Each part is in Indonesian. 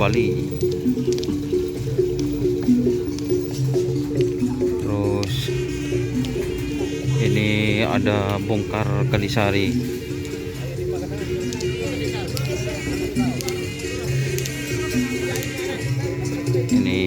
Bali. Terus ini ada bongkar Kalisari. Ini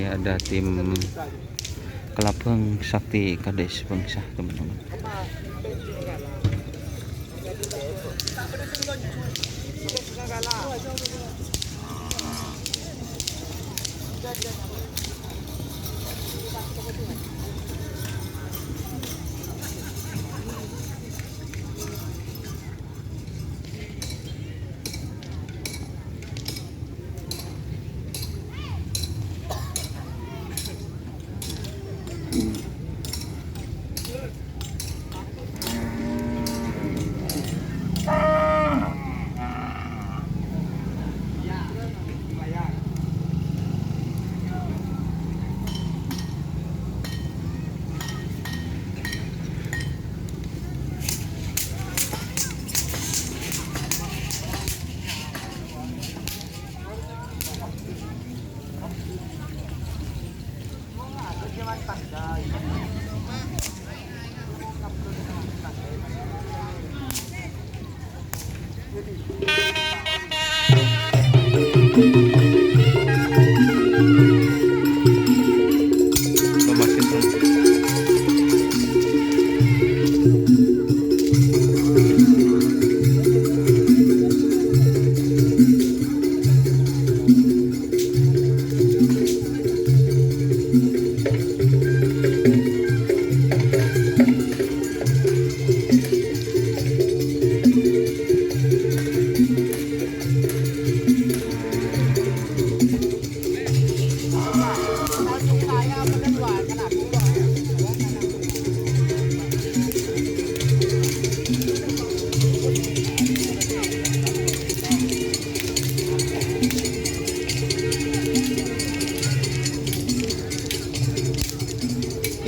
ada tim Kelabang Sakti Kades Bangsa, teman-teman.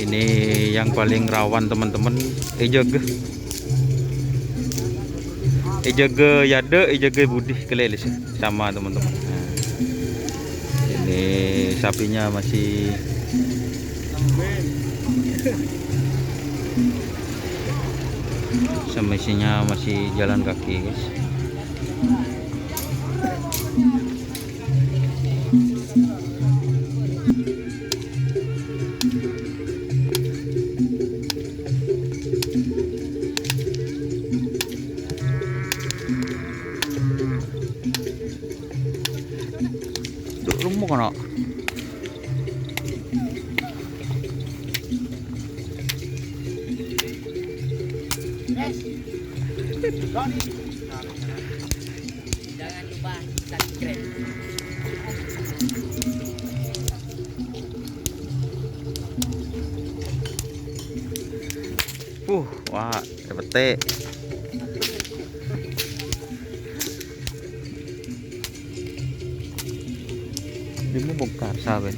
Ini yang paling rawan, teman-teman, ejege yade, ejege budi kelelis sama, teman-teman. Nah, ini sapinya masih semestinya masih jalan kaki, guys. Rumah kana jangan lupa subscribe. Wah, dapat teh. Dia mau bongkar, sahabat.